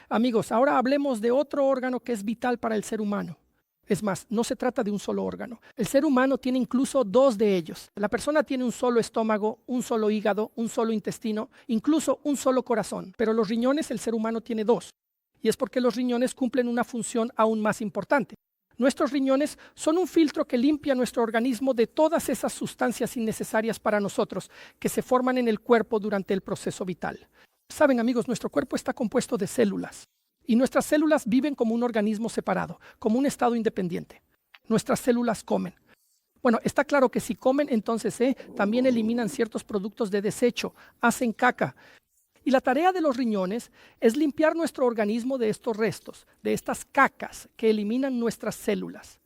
Amigos, ahora hablemos de otro órgano que es vital para el ser humano. Es más, no se trata de un solo órgano. El ser humano tiene incluso dos de ellos. La persona tiene un solo estómago, un solo hígado, un solo intestino, incluso un solo corazón. Pero los riñones, el ser humano tiene dos. Y es porque los riñones cumplen una función aún más importante. Nuestros riñones son un filtro que limpia nuestro organismo de todas esas sustancias innecesarias para nosotros que se forman en el cuerpo durante el proceso vital. Saben, amigos, nuestro cuerpo está compuesto de células. Y nuestras células viven como un organismo separado, como un estado independiente. Nuestras células comen. Bueno, está claro que si comen, entonces también eliminan ciertos productos de desecho, hacen caca. Y la tarea de los riñones es limpiar nuestro organismo de estos restos, de estas cacas que eliminan nuestras células.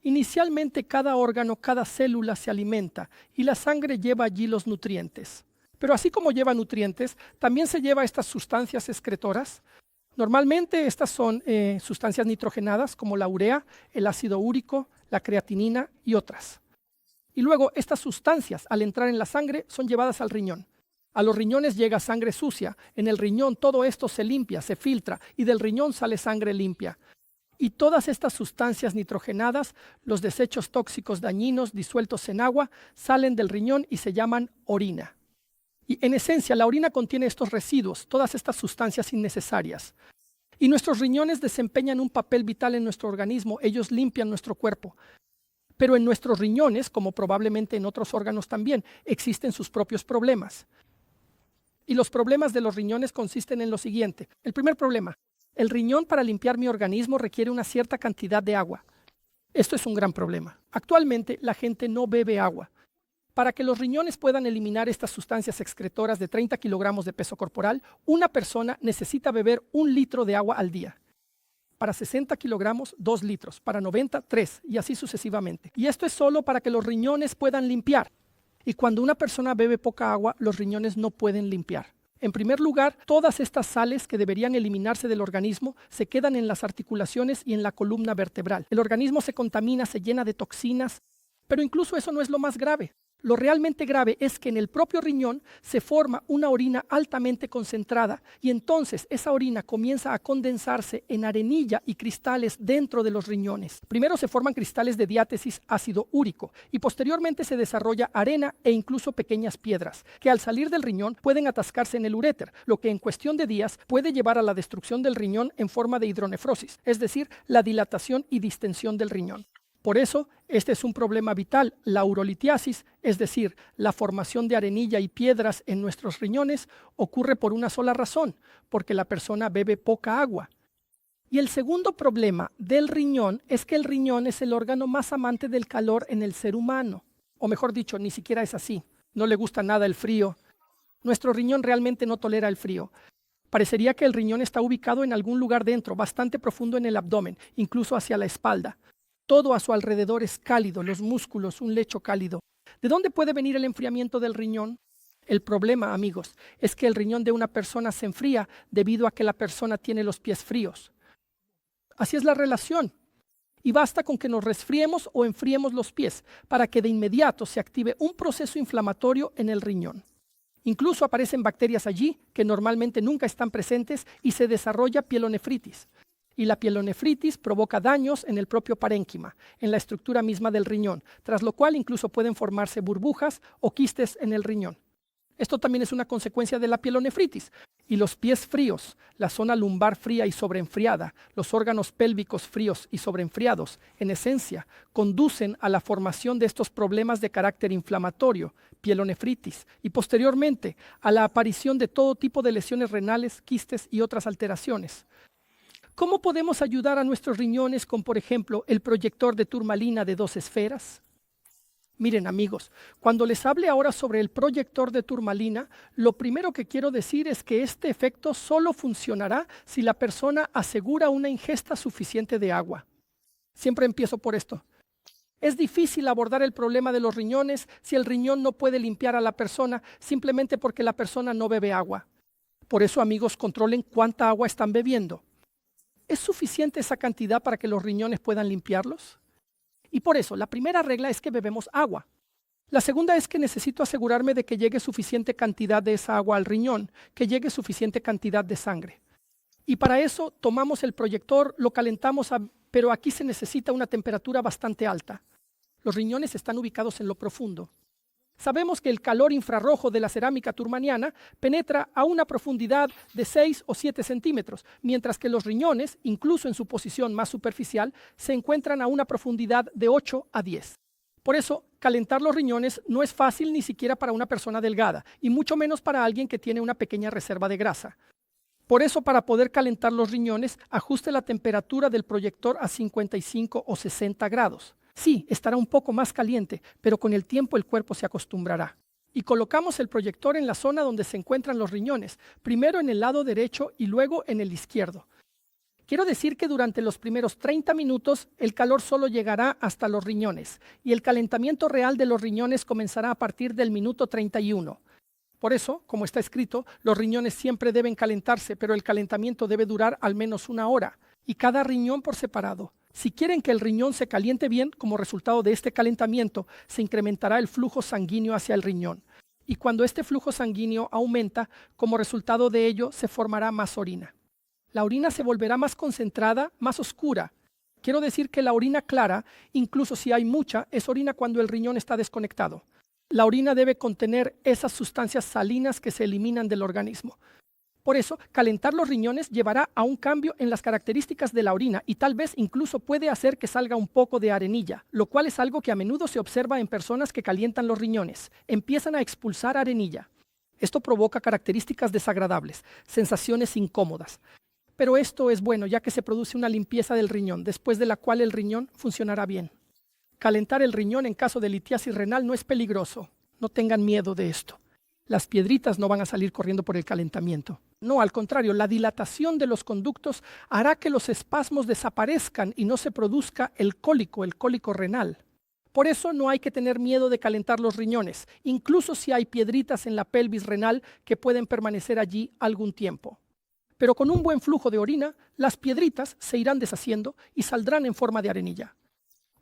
Inicialmente cada órgano, cada célula se alimenta y la sangre lleva allí los nutrientes. Pero así como lleva nutrientes, también se lleva estas sustancias excretoras. Normalmente estas son sustancias nitrogenadas como la urea, el ácido úrico, la creatinina y otras. Y luego estas sustancias al entrar en la sangre son llevadas al riñón. A los riñones llega sangre sucia, en el riñón todo esto se limpia, se filtra y del riñón sale sangre limpia. Y todas estas sustancias nitrogenadas, los desechos tóxicos dañinos disueltos en agua, salen del riñón y se llaman orina. Y en esencia, la orina contiene estos residuos, todas estas sustancias innecesarias. Y nuestros riñones desempeñan un papel vital en nuestro organismo, ellos limpian nuestro cuerpo. Pero en nuestros riñones, como probablemente en otros órganos también, existen sus propios problemas. Y los problemas de los riñones consisten en lo siguiente. El primer problema, el riñón para limpiar mi organismo requiere una cierta cantidad de agua. Esto es un gran problema. Actualmente la gente no bebe agua. Para que los riñones puedan eliminar estas sustancias excretoras de 30 kilogramos de peso corporal, una persona necesita beber 1 litro de agua al día. Para 60 kilogramos, 2 litros. Para 90, 3. Y así sucesivamente. Y esto es solo para que los riñones puedan limpiar. Y cuando una persona bebe poca agua, los riñones no pueden limpiar. En primer lugar, todas estas sales que deberían eliminarse del organismo se quedan en las articulaciones y en la columna vertebral. El organismo se contamina, se llena de toxinas, pero incluso eso no es lo más grave. Lo realmente grave es que en el propio riñón se forma una orina altamente concentrada y entonces esa orina comienza a condensarse en arenilla y cristales dentro de los riñones. Primero se forman cristales de diátesis ácido úrico y posteriormente se desarrolla arena e incluso pequeñas piedras que al salir del riñón pueden atascarse en el uréter, lo que en cuestión de días puede llevar a la destrucción del riñón en forma de hidronefrosis, es decir, la dilatación y distensión del riñón. Por eso, este es un problema vital. La urolitiasis, es decir, la formación de arenilla y piedras en nuestros riñones, ocurre por una sola razón, porque la persona bebe poca agua. Y el segundo problema del riñón es que el riñón es el órgano más amante del calor en el ser humano. O mejor dicho, ni siquiera es así. No le gusta nada el frío. Nuestro riñón realmente no tolera el frío. Parecería que el riñón está ubicado en algún lugar dentro, bastante profundo en el abdomen, incluso hacia la espalda. Todo a su alrededor es cálido, los músculos, un lecho cálido. ¿De dónde puede venir el enfriamiento del riñón? El problema, amigos, es que el riñón de una persona se enfría debido a que la persona tiene los pies fríos. Así es la relación. Y basta con que nos resfriemos o enfriemos los pies para que de inmediato se active un proceso inflamatorio en el riñón. Incluso aparecen bacterias allí que normalmente nunca están presentes y se desarrolla pielonefritis. Y la pielonefritis provoca daños en el propio parénquima, en la estructura misma del riñón, tras lo cual incluso pueden formarse burbujas o quistes en el riñón. Esto también es una consecuencia de la pielonefritis. Y los pies fríos, la zona lumbar fría y sobreenfriada, los órganos pélvicos fríos y sobreenfriados, en esencia, conducen a la formación de estos problemas de carácter inflamatorio, pielonefritis, y posteriormente a la aparición de todo tipo de lesiones renales, quistes y otras alteraciones. ¿Cómo podemos ayudar a nuestros riñones con, por ejemplo, el proyector de turmalina de 2 esferas? Miren, amigos, cuando les hable ahora sobre el proyector de turmalina, lo primero que quiero decir es que este efecto solo funcionará si la persona asegura una ingesta suficiente de agua. Siempre empiezo por esto. Es difícil abordar el problema de los riñones si el riñón no puede limpiar a la persona simplemente porque la persona no bebe agua. Por eso, amigos, controlen cuánta agua están bebiendo. ¿Es suficiente esa cantidad para que los riñones puedan limpiarlos? Y por eso, la primera regla es que bebemos agua. La segunda es que necesito asegurarme de que llegue suficiente cantidad de esa agua al riñón, que llegue suficiente cantidad de sangre. Y para eso tomamos el proyector, lo calentamos, pero aquí se necesita una temperatura bastante alta. Los riñones están ubicados en lo profundo. Sabemos que el calor infrarrojo de la cerámica turmaniana penetra a una profundidad de 6 o 7 centímetros, mientras que los riñones, incluso en su posición más superficial, se encuentran a una profundidad de 8 a 10. Por eso, calentar los riñones no es fácil ni siquiera para una persona delgada, y mucho menos para alguien que tiene una pequeña reserva de grasa. Por eso, para poder calentar los riñones, ajuste la temperatura del proyector a 55 o 60 grados. Sí, estará un poco más caliente, pero con el tiempo el cuerpo se acostumbrará. Y colocamos el proyector en la zona donde se encuentran los riñones, primero en el lado derecho y luego en el izquierdo. Quiero decir que durante los primeros 30 minutos el calor solo llegará hasta los riñones y el calentamiento real de los riñones comenzará a partir del minuto 31. Por eso, como está escrito, los riñones siempre deben calentarse, pero el calentamiento debe durar al menos 1 hora y cada riñón por separado. Si quieren que el riñón se caliente bien, como resultado de este calentamiento, se incrementará el flujo sanguíneo hacia el riñón. Y cuando este flujo sanguíneo aumenta, como resultado de ello, se formará más orina. La orina se volverá más concentrada, más oscura. Quiero decir que la orina clara, incluso si hay mucha, es orina cuando el riñón está desconectado. La orina debe contener esas sustancias salinas que se eliminan del organismo. Por eso, calentar los riñones llevará a un cambio en las características de la orina y tal vez incluso puede hacer que salga un poco de arenilla, lo cual es algo que a menudo se observa en personas que calientan los riñones. Empiezan a expulsar arenilla. Esto provoca características desagradables, sensaciones incómodas. Pero esto es bueno ya que se produce una limpieza del riñón, después de la cual el riñón funcionará bien. Calentar el riñón en caso de litiasis renal no es peligroso. No tengan miedo de esto. Las piedritas no van a salir corriendo por el calentamiento. No, al contrario, la dilatación de los conductos hará que los espasmos desaparezcan y no se produzca el cólico renal. Por eso no hay que tener miedo de calentar los riñones, incluso si hay piedritas en la pelvis renal que pueden permanecer allí algún tiempo. Pero con un buen flujo de orina, las piedritas se irán deshaciendo y saldrán en forma de arenilla.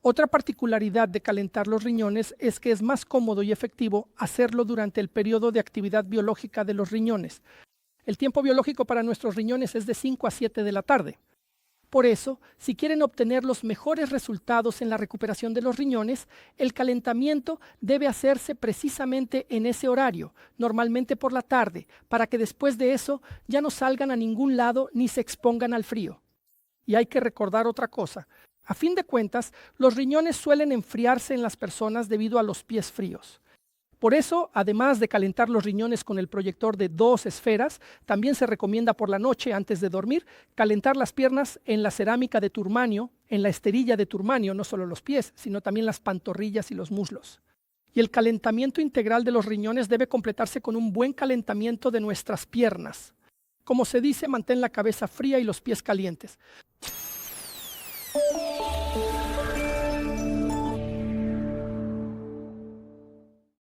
Otra particularidad de calentar los riñones es que es más cómodo y efectivo hacerlo durante el periodo de actividad biológica de los riñones. El tiempo biológico para nuestros riñones es de 5 a 7 de la tarde. Por eso, si quieren obtener los mejores resultados en la recuperación de los riñones, el calentamiento debe hacerse precisamente en ese horario, normalmente por la tarde, para que después de eso ya no salgan a ningún lado ni se expongan al frío. Y hay que recordar otra cosa. A fin de cuentas, los riñones suelen enfriarse en las personas debido a los pies fríos. Por eso, además de calentar los riñones con el proyector de 2 esferas, también se recomienda por la noche, antes de dormir, calentar las piernas en la cerámica de turmanio, en la esterilla de turmanio, no solo los pies, sino también las pantorrillas y los muslos. Y el calentamiento integral de los riñones debe completarse con un buen calentamiento de nuestras piernas. Como se dice, mantén la cabeza fría y los pies calientes.